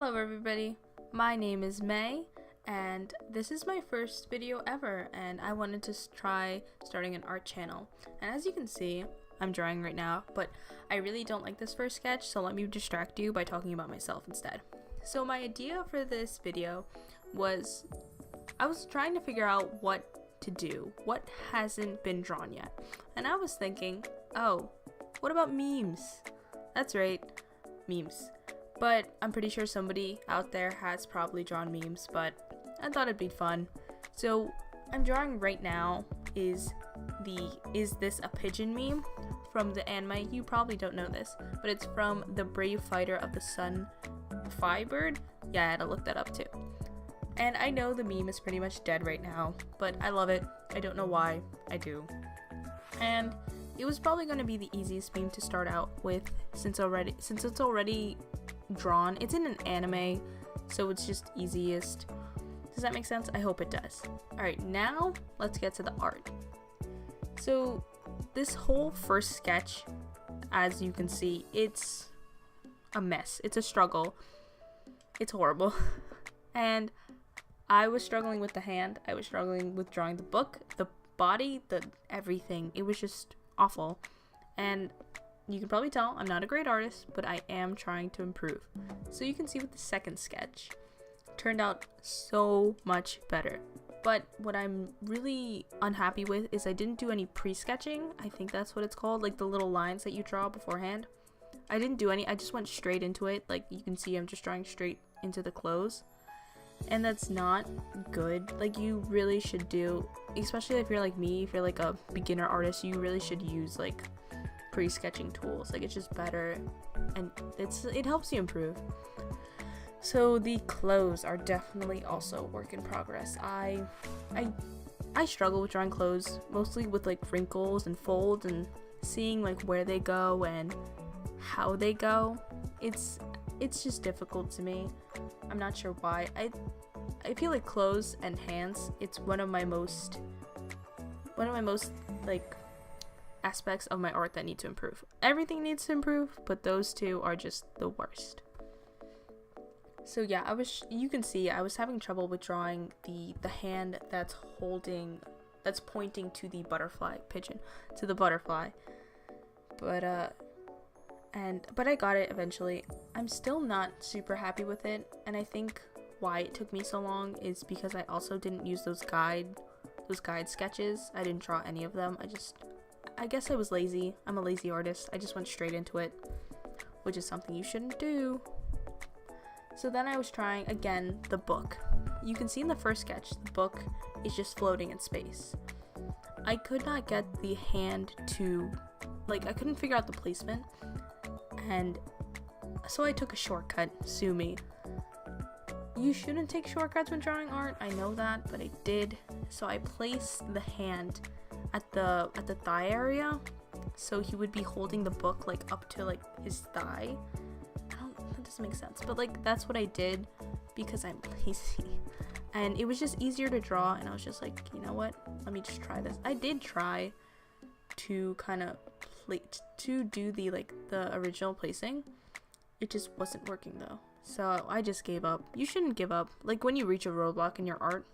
Hello everybody, my name is May and this is my first video ever and I wanted to try starting an art channel. And as you can see, I'm drawing right now, but I really don't like this first sketch, so let me distract you by talking about myself instead. So my idea for this video was, I was trying to figure out what to do, what hasn't been drawn yet. And I was thinking, oh, what about memes? That's right, memes. But I'm pretty sure somebody out there has probably drawn memes, but I thought it'd be fun. So I'm drawing right now is this a pigeon meme from the anime. You probably don't know this, but it's from the Brave Fighter of the Sun Firebird. Yeah, I had to look that up too. And I know the meme is pretty much dead right now, but I love it. I don't know why, I do. And it was probably going to be the easiest meme to start out with since it's already drawn. It's in an anime, so it's just easiest. Does that make sense? I hope it does. Alright, now let's get to the art. So this whole first sketch, as you can see, it's a mess. It's a struggle. It's horrible. And I was struggling with the hand. I was struggling with drawing the book, the body, the everything. It was just awful. And you can probably tell I'm not a great artist, but I am trying to improve. So you can see with the second sketch, turned out so much better. But what I'm really unhappy with is I didn't do any pre-sketching. I think that's what it's called, like the little lines that you draw beforehand. I didn't do any, I just went straight into it. Like you can see I'm just drawing straight into the clothes. And that's not good. Like you really should do, especially if you're like me, if you're like a beginner artist, you really should use like pre-sketching tools. Like it's just better and it helps you improve. So the clothes are definitely also work in progress. I struggle with drawing clothes, mostly with like wrinkles and folds and seeing like where they go and how they go. It's just difficult to me. I'm not sure why. I feel like clothes and hands, it's one of my most like aspects of my art that need to improve. Everything needs to improve, but those two are just the worst. So yeah, you can see I was having trouble with drawing the hand that's pointing to the butterfly pigeon, to the butterfly. But I got it eventually. I'm still not super happy with it, and I think why it took me so long is because I also didn't use those guide sketches. I didn't draw any of them. I guess I was lazy. I'm a lazy artist. I just went straight into it, which is something you shouldn't do. So then I was trying again the book. You can see in the first sketch, the book is just floating in space. I could not get the hand to, like, I couldn't figure out the placement, and so I took a shortcut. Sue me. You shouldn't take shortcuts when drawing art, I know that, but I did. So I placed the hand at the thigh area, so he would be holding the book like up to like his thigh. That doesn't make sense, but like that's what I did because I'm lazy, and it was just easier to draw. And I was just like, you know what? Let me just try this. I did try to kind of do the original placing. It just wasn't working though, so I just gave up. You shouldn't give up. Like when you reach a roadblock in your art,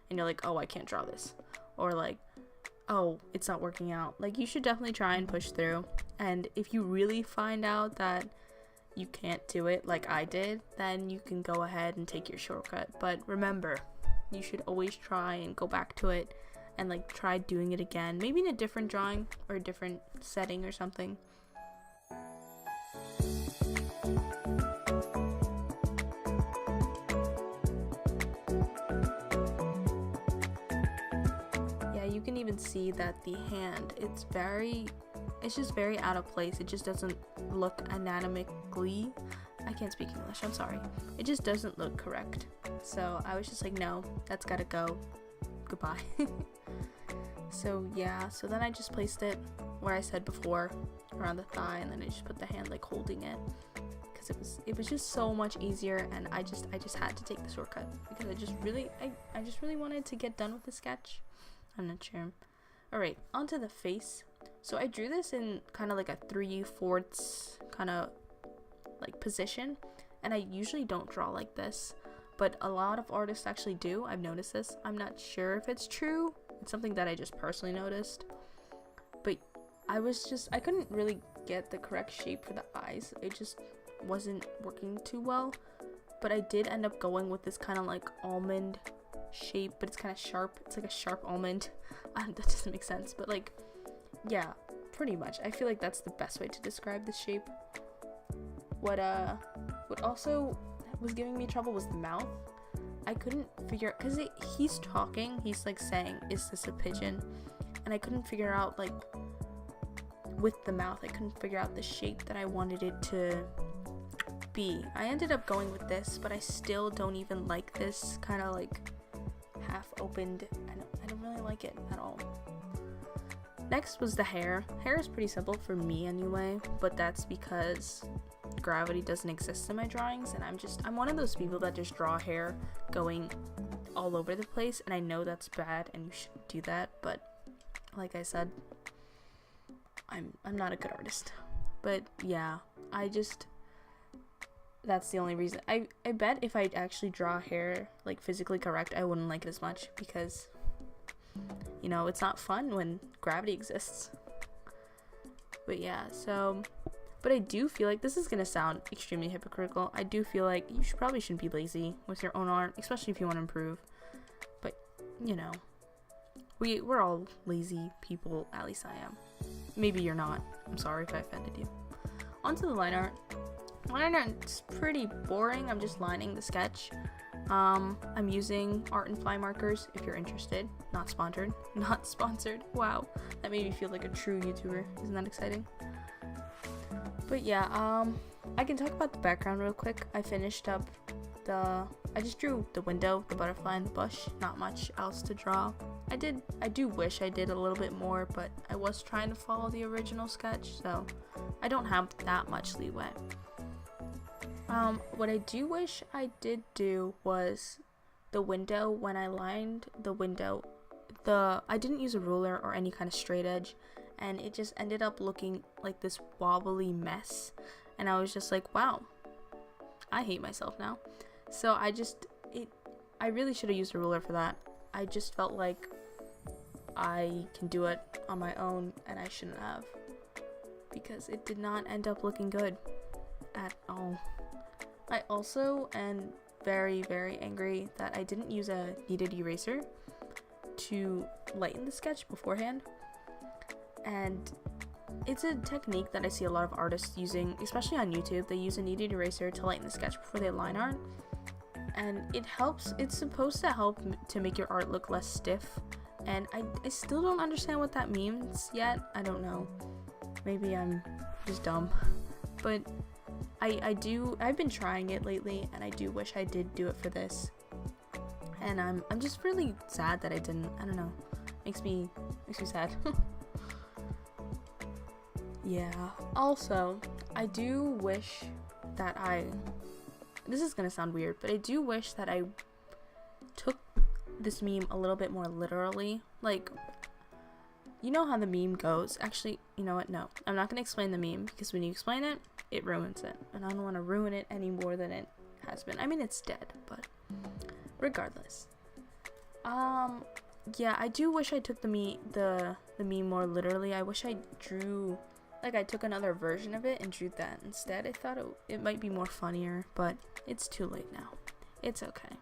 and you're like, oh, I can't draw this, or like, oh, it's not working out. Like you should definitely try and push through. And if you really find out that you can't do it like I did, then you can go ahead and take your shortcut. But remember, you should always try and go back to it and like try doing it again, maybe in a different drawing or a different setting or something. You can even see that the hand, it's just very out of place. It just doesn't look anatomically, I can't speak English, I'm sorry. It just doesn't look correct. So I was just like, no, that's gotta go. Goodbye. So yeah, so then I just placed it where I said before, around the thigh, and then I just put the hand like holding it, because it was just so much easier, and I just had to take the shortcut because I just really wanted to get done with the sketch. I'm not sure. Alright, onto the face. So I drew this in kind of like a 3/4 kind of like position, and I usually don't draw like this, but a lot of artists actually do. I've noticed this. I'm not sure if it's true. It's something that I just personally noticed, but I couldn't really get the correct shape for the eyes. It just wasn't working too well, but I did end up going with this kind of like almond shape, but it's kind of sharp. It's like a sharp almond. That doesn't make sense, but like, yeah, pretty much. I feel like that's the best way to describe this shape. What also was giving me trouble was the mouth. I couldn't figure out, because he's talking, he's like saying, is this a pigeon? And I couldn't figure out, like, with the mouth, I couldn't figure out the shape that I wanted it to be. I ended up going with this, but I still don't even like this kind of like half opened. I don't really like it at all. Next was the hair. Hair is pretty simple for me anyway, but that's because gravity doesn't exist in my drawings, and I'm one of those people that just draw hair going all over the place, and I know that's bad and you shouldn't do that, but like I said, I'm not a good artist. But yeah, that's the only reason. I bet if I actually draw hair like physically correct, I wouldn't like it as much, because you know, it's not fun when gravity exists. But yeah, but I do feel like this is gonna sound extremely hypocritical. I do feel like you probably shouldn't be lazy with your own art, especially if you want to improve. But you know, we're all lazy people. At least I am. Maybe you're not. I'm sorry if I offended you. Onto the line art. Line art's pretty boring. I'm just lining the sketch. I'm using Art and Fly markers if you're interested. Not sponsored. Not sponsored. Wow, that made me feel like a true YouTuber. Isn't that exciting? But yeah, I can talk about the background real quick. I finished up I just drew the window, the butterfly, and the bush. Not much else to draw. I do wish I did a little bit more, but I was trying to follow the original sketch, so I don't have that much leeway. What I do wish I did do was the window. When I lined the window, I didn't use a ruler or any kind of straight edge, and it just ended up looking like this wobbly mess, and I was just like, wow, I hate myself now. So I really should have used a ruler for that. I just felt like I can do it on my own, and I shouldn't have, because it did not end up looking good at all. I also am very, very angry that I didn't use a kneaded eraser to lighten the sketch beforehand. And it's a technique that I see a lot of artists using, especially on YouTube. They use a kneaded eraser to lighten the sketch before they line art, and it helps. It's supposed to help to make your art look less stiff, and I still don't understand what that means yet. I don't know, maybe I'm just dumb, but I've been trying it lately, and I do wish I did do it for this, and I'm just really sad that I didn't. I don't know, makes me sad. Yeah, also, I do wish that this is gonna sound weird, but I do wish that I took this meme a little bit more literally. Like, you know how the meme goes. Actually, you know what? No, I'm not gonna explain the meme, because when you explain it, it ruins it, and I don't want to ruin it any more than it has been. I mean, it's dead, but regardless. Yeah, I do wish I took the meme more literally. I wish I drew, like, I took another version of it and drew that instead. I thought it might be more funnier, but it's too late now. It's okay.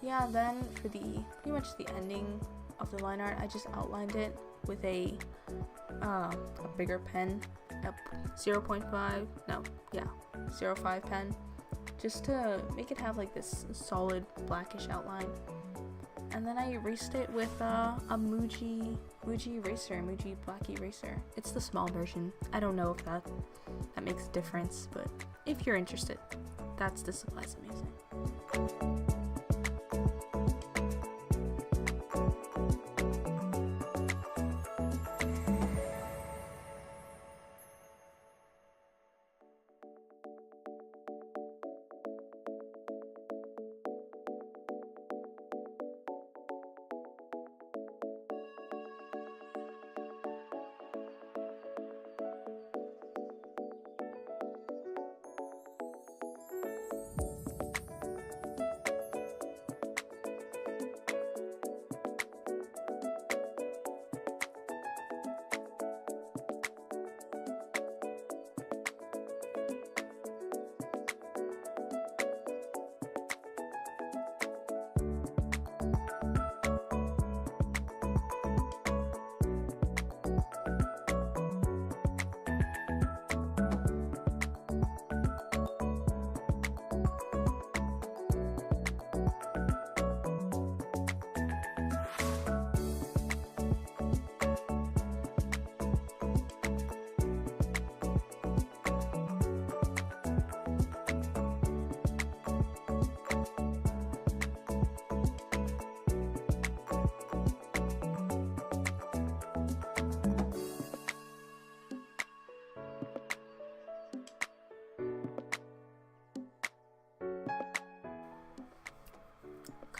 Yeah, then for pretty much the ending of the line art, I just outlined it with a bigger pen, a 0.5 pen, just to make it have like this solid blackish outline. And then I erased it with a Muji eraser, Muji black eraser. It's the small version. I don't know if that makes a difference, but if you're interested, that's the supplies I'm using.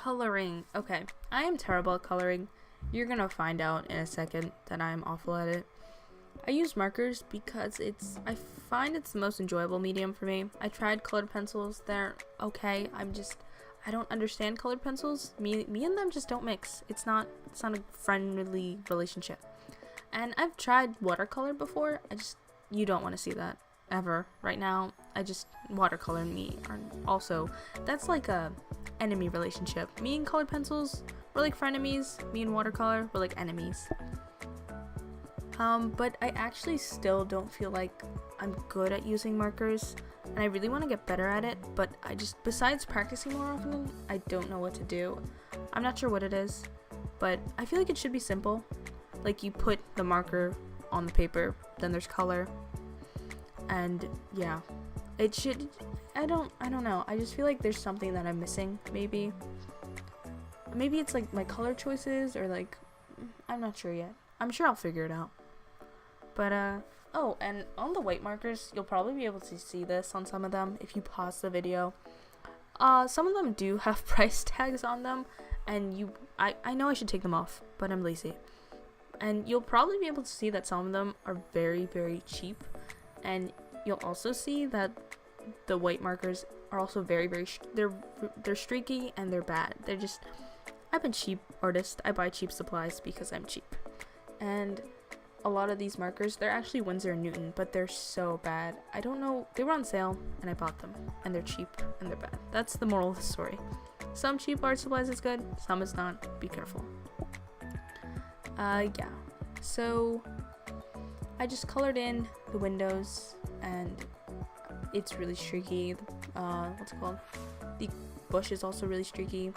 Coloring. Okay, I am terrible at coloring. You're gonna find out in a second that I'm awful at it. I use markers because I find it's the most enjoyable medium for me. I tried colored pencils. They're okay. I don't understand colored pencils. Me and them just don't mix. It's not a friendly relationship. And I've tried watercolor before. You don't want to see that ever right now. Watercolor and me are also, that's like a enemy relationship. Me and colored pencils, we're like frenemies. Me and watercolor, we're like enemies. But I actually still don't feel like I'm good at using markers, and I really want to get better at it, but besides practicing more often, I don't know what to do. I'm not sure what it is, but I feel like it should be simple. Like, you put the marker on the paper, then there's color, and yeah, it should, I don't know, I just feel like there's something that I'm missing. Maybe it's like my color choices, or like, I'm not sure yet. I'm sure I'll figure it out. But oh, and on the white markers, you'll probably be able to see this on some of them if you pause the video. Some of them do have price tags on them, and I know I should take them off, but I'm lazy. And you'll probably be able to see that some of them are very, very cheap, and you'll also see that the white markers are also very, very they're streaky and they're bad. I'm a cheap artist. I buy cheap supplies because I'm cheap. And a lot of these markers, they're actually Winsor&Newton, but they're so bad. I don't know, they were on sale and I bought them, and they're cheap and they're bad. That's the moral of the story. Some cheap art supplies is good, some is not. Be careful. Yeah. So I just colored in the windows, and it's really streaky. What's it called? The bush is also really streaky.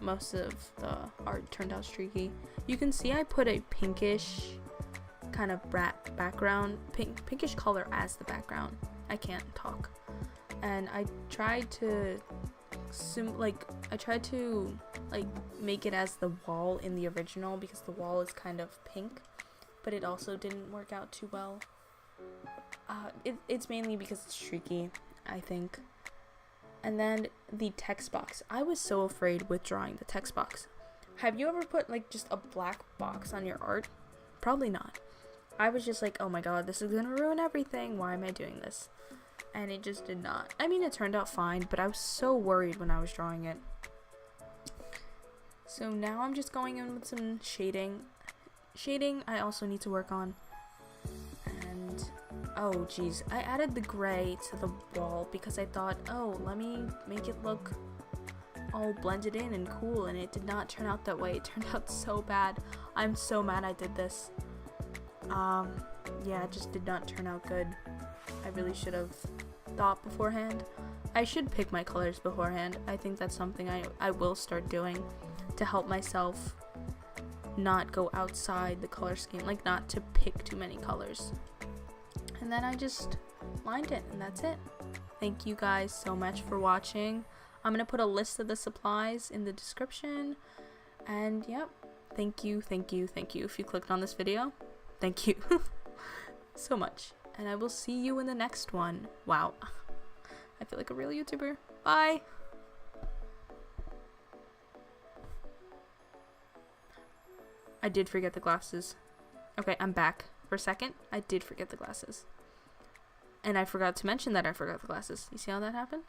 Most of the art turned out streaky. You can see I put a pinkish kind of background, pinkish color as the background. I can't talk. And I tried to make it as the wall in the original, because the wall is kind of pink, but it also didn't work out too well. It's mainly because it's streaky, I think. And then the text box. I was so afraid with drawing the text box. Have you ever put like just a black box on your art? Probably not. I was just like, oh my god, this is gonna ruin everything. Why am I doing this? And it just did not. I mean, it turned out fine, but I was so worried when I was drawing it. So now I'm just going in with some shading. Shading I also need to work on. And oh geez, I added the gray to the wall because I thought, oh, let me make it look all blended in and cool, and it did not turn out that way. It turned out so bad. I'm so mad I did this. Yeah, it just did not turn out good. I really should have thought beforehand. I should pick my colors beforehand. I think that's something I will start doing to help myself not go outside the color scheme, like not to pick too many colors. And then I just lined it, and that's it. Thank you guys so much for watching. I'm gonna put a list of the supplies in the description, and yep, thank you if you clicked on this video. Thank you so much, and I will see you in the next one. Wow, I feel like a real YouTuber. Bye. I did forget the glasses. Okay, I'm back. For a second, I did forget the glasses. And I forgot to mention that I forgot the glasses. You see how that happened?